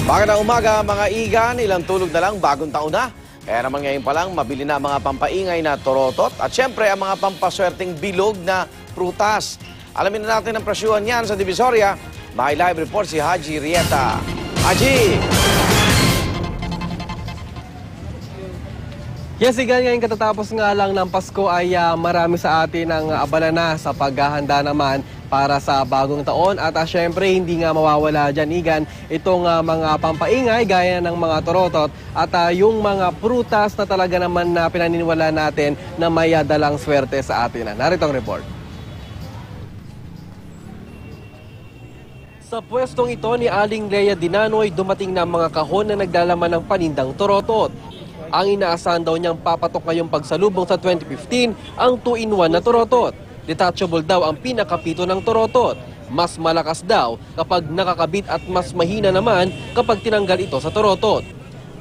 Magandang umaga mga igan, ilang tulog na lang bagong taon na. Kaya naman ngayon pa lang mabili na ang mga pampaingay na torotot at syempre ang mga pampaswerteng bilog na prutas. Alamin na natin ang presyuhan yan sa Divisoria. May live report si Haji Rieta. Haji! Yes, Igan, ngayon katatapos nga lang ng Pasko ay marami sa atin ang abala na sa paghahanda naman para sa bagong taon. At syempre, hindi nga mawawala dyan, Igan, itong mga pampaingay gaya ng mga torotot at yung mga prutas na talaga naman na pinaniniwala natin na may dalang swerte sa atin. Narito ang report. Sa pwestong ito ni Aling Lea Dinanoy, dumating na mga kahon na naglalaman ng panindang torotot. Ang inaasahan daw niyang papatok ngayong pagsalubong sa 2015 ang 2-in-1 na torotot. Detachable daw ang pinakapito ng torotot. Mas malakas daw kapag nakakabit at mas mahina naman kapag tinanggal ito sa torotot.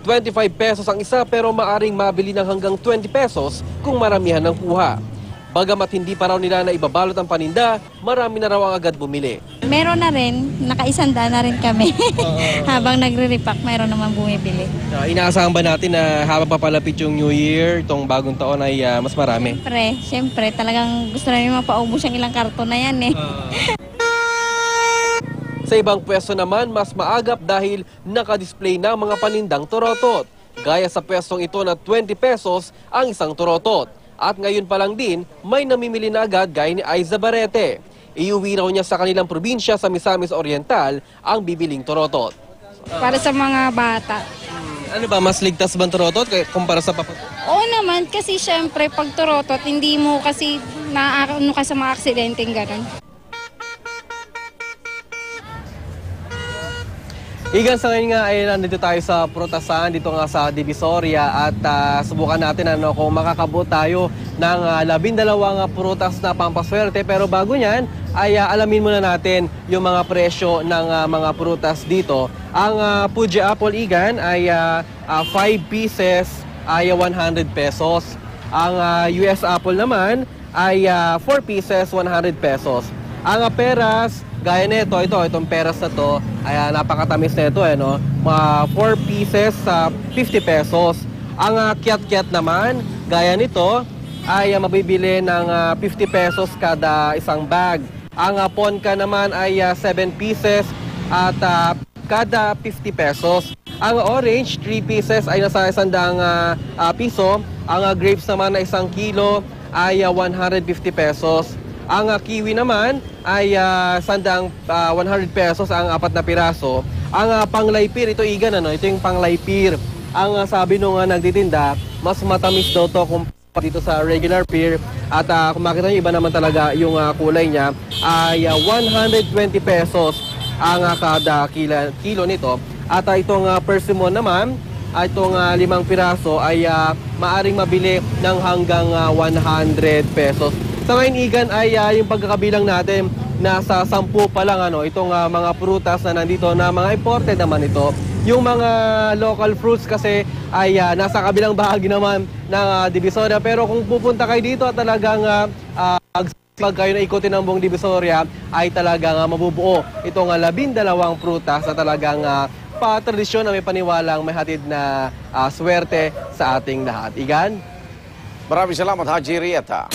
25 pesos ang isa pero maaring mabili ng hanggang 20 pesos kung maramihan ng kuha. Bagamat hindi pa raw nila na ibabalot ang paninda, marami na raw ang agad bumili. Meron na rin, nakaisanda na rin kami. Habang nagre-repack, meron naman bumibili. Inaasahan ba natin na habang papalapit yung New Year, itong bagong taon ay mas marami? Siyempre, talagang gusto namin mapaubos yung ilang karton na yan eh. Sa ibang pwesto naman, mas maagap dahil nakadisplay na mga panindang torotot. Gaya sa pwestong ito na 20 pesos ang isang torotot. At ngayon pa lang din, may namimili na agad gaya ni Aiza Barete. Iuwi raw niya sa kanilang probinsya sa Misamis Oriental ang bibiling torotot. Para sa mga bata. Ano ba, mas ligtas ba ang torotot kumpara sa papatok? Oo naman, kasi syempre pag torotot, hindi mo kasi naano ka sa mga aksidenteng gano'n. Igan, sa ngayon nga ay nandito tayo sa Prutasan, dito nga sa Divisoria at subukan natin kung makakabot tayo ng 12 prutas na pampaswerte. Pero bago niyan ay alamin muna natin yung mga presyo ng mga prutas dito. Ang Fuji Apple, Igan, ay 5 pieces ay 100 pesos. Ang US Apple naman ay 4 pieces 100 pesos. Ang peras, gaya nito, itong peras na to, ay napakatamis na ito, mga 4 pieces sa 50 pesos. Ang kiat-kiat naman, gaya nito, ay mabibili ng 50 pesos kada isang bag. Ang ponka naman ay 7 pieces at kada 50 pesos. Ang orange, 3 pieces ay nasa 100 piso. Ang grapes naman na 1 kilo ay 150 pesos. Ang kiwi naman ay 100 pesos ang 4 na piraso. Ang panglaypir, ito Igan, ito yung panglaypir. Ang sabi nung nagtitinda, mas matamis daw to kumpara dito sa regular pear. At kung makita nyo, iba naman talaga yung kulay niya, ay 120 pesos ang kada kilo nito. At itong persimmon naman, itong 5 piraso ay maaring mabili ng hanggang 100 pesos. Sa ngayon, Igan, ay yung pagkakabilang natin, nasa 10 pa lang itong mga prutas na nandito na mga imported naman ito. Yung mga local fruits kasi ay nasa kabilang bahagi naman ng Divisoria. Pero kung pupunta kayo dito at talagang pag kayo na ikutin ng buong Divisoria, ay talagang mabubuo itong 12 prutas na talagang tradisyon na may paniwalang may hatid na swerte sa ating lahat. Igan? Maraming salamat, Haji Rieta.